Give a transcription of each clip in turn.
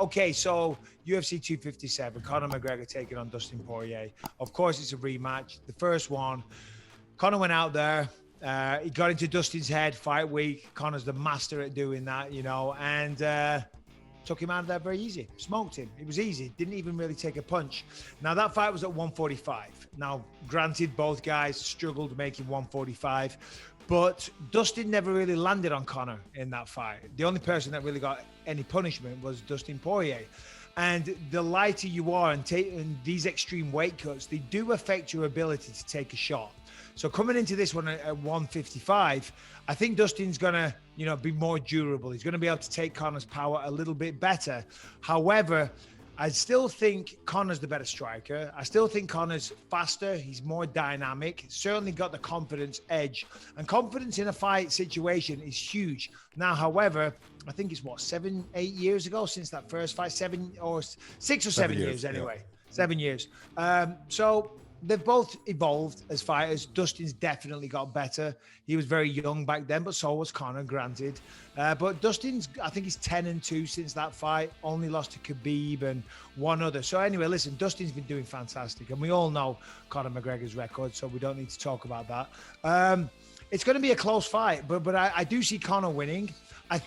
Okay, so UFC 257, Conor McGregor taking on Dustin Poirier. Of course, it's a rematch. The first one, Conor went out there. He got into Dustin's head fight week. Conor's the master at doing that, and took him out of there very easy. Smoked him. It was easy. Didn't even really take a punch. Now, that fight was at 145. Now, granted, both guys struggled making 145, but Dustin never really landed on Conor in that fight. The only person that really got any punishment was Dustin Poirier. And the lighter you are and these extreme weight cuts, they do affect your ability to take a shot. So coming into this one at 155, I think Dustin's going to, be more durable. He's going to be able to take Conor's power a little bit better. However, I still think Conor's the better striker. I still think Conor's faster. He's more dynamic. Certainly got the confidence edge. And confidence in a fight situation is huge. Now, however, I think it's 7, 8 years ago since that first fight, 6 or 7 years anyway. Yeah. 7 years. So they've both evolved as fighters. Dustin's definitely got better. He was very young back then, but so was Conor, granted. But Dustin's, I think he's 10-2 since that fight. Only lost to Khabib and one other. So anyway, listen, Dustin's been doing fantastic. And we all know Conor McGregor's record, so we don't need to talk about that. It's going to be a close fight, but I do see Conor winning. I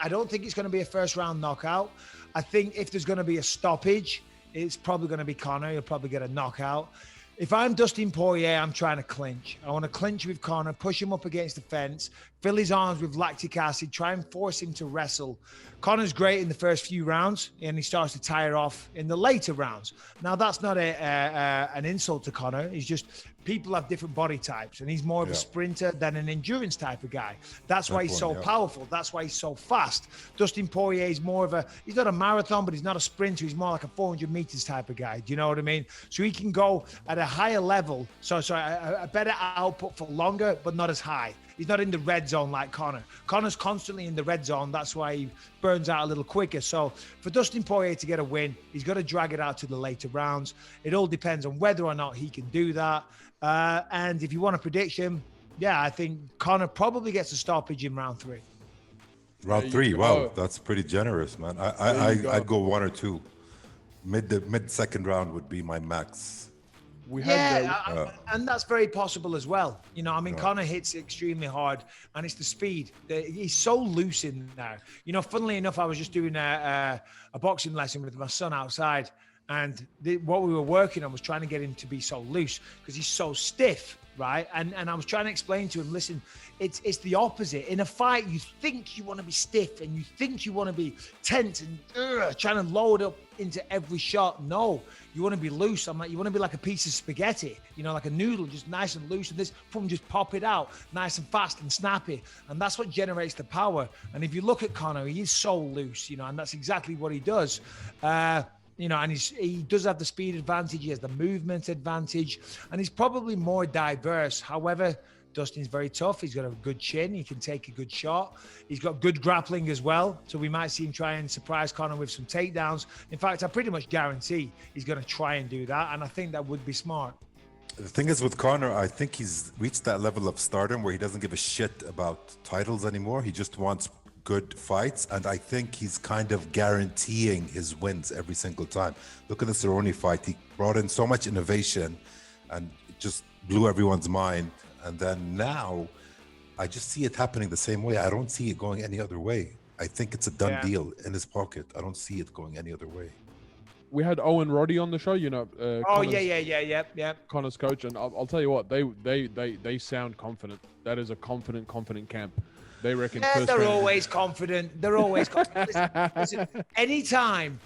don't think it's going to be a first round knockout. I think if there's going to be a stoppage, it's probably going to be Conor. He'll probably get a knockout. If I'm Dustin Poirier, I'm trying to clinch. I want to clinch with Conor, push him up against the fence, fill his arms with lactic acid, try and force him to wrestle. Conor's great in the first few rounds, and he starts to tire off in the later rounds. Now, that's not an insult to Conor. He's just, people have different body types, and he's more of a sprinter than an endurance type of guy. That's why he's so powerful. That's why he's so fast. Dustin Poirier is more of he's not a marathon, but he's not a sprinter. He's more like a 400 meters type of guy. Do you know what I mean? So he can go at a higher level. A better output for longer, but not as high. He's not in the red zone like Conor. Conor's constantly in the red zone. That's why he burns out a little quicker. So for Dustin Poirier to get a win, he's got to drag it out to the later rounds. It all depends on whether or not he can do that. And if you want a prediction, I think Conor probably gets a stoppage in round 3. Round 3, wow, that's pretty generous, man. I'd go 1 or 2. Mid second round would be my max. And that's very possible as well. Conor hits extremely hard, and it's the speed. He's so loose in there. Funnily enough, I was just doing a boxing lesson with my son outside, and what we were working on was trying to get him to be so loose because he's so stiff, right? And I was trying to explain to him, listen, it's the opposite. In a fight, you think you want to be stiff and you think you want to be tense and trying to load up into every shot. No, you want to be loose. You want to be like a piece of spaghetti, like a noodle, just nice and loose. And this, just pop it out, nice and fast and snappy. And that's what generates the power. And if you look at Conor, he is so loose, and that's exactly what he does. And he does have the speed advantage. He has the movement advantage, and he's probably more diverse. However, Dustin's very tough. He's got a good chin. He can take a good shot. He's got good grappling as well. So we might see him try and surprise Conor with some takedowns. In fact, I pretty much guarantee he's going to try and do that. And I think that would be smart. The thing is with Conor, I think he's reached that level of stardom where he doesn't give a shit about titles anymore. He just wants good fights, and I think he's kind of guaranteeing his wins every single time. Look at the Cerrone fight. He brought in so much innovation and it just blew everyone's mind. And then now I just see it happening the same way. I don't see it going any other way. I think it's a done deal in his pocket. I don't see it going any other way. We had Owen Roddy on the show, Conor's coach, and I'll tell you what, they sound confident. That is a confident camp. They reckon. Yeah, they're always confident. They're always confident. Listen, anytime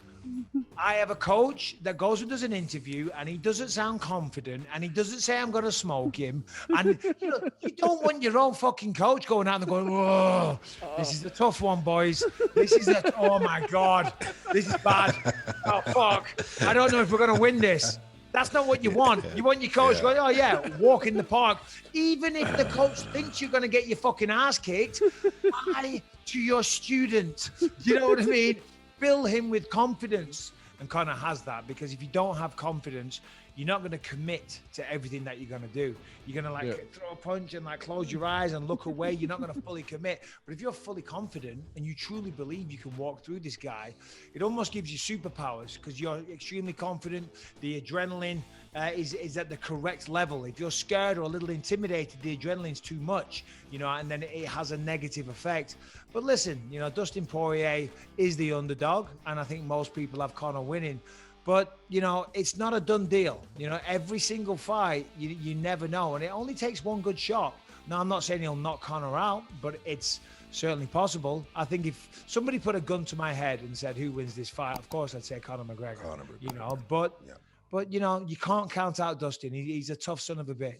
I have a coach that goes and does an interview and he doesn't sound confident and he doesn't say I'm going to smoke him, and you don't want your own fucking coach going out and going, whoa, this is a tough one, boys. Oh my God, this is bad. Oh fuck, I don't know if we're going to win this. That's not what you want. You want your coach going, oh yeah, walk in the park. Even if the coach thinks you're going to get your fucking ass kicked, lie to your student. You know what I mean? Fill him with confidence. And Conor has that, because if you don't have confidence, you're not going to commit to everything that you're going to do. You're going to like throw a punch and like close your eyes and look away. You're not going to fully commit. But if you're fully confident and you truly believe you can walk through this guy, it almost gives you superpowers because you're extremely confident. The adrenaline is at the correct level. If you're scared or a little intimidated, the adrenaline's too much, you know, and then it has a negative effect. But listen, you know, Dustin Poirier is the underdog, and I think most people have Conor winning. But, you know, it's not a done deal. You know, every single fight, you never know. And it only takes one good shot. Now, I'm not saying he'll knock Conor out, but it's certainly possible. I think if somebody put a gun to my head and said, who wins this fight? Of course, I'd say Conor McGregor. You know, but you know, you can't count out Dustin. He's a tough son of a bitch.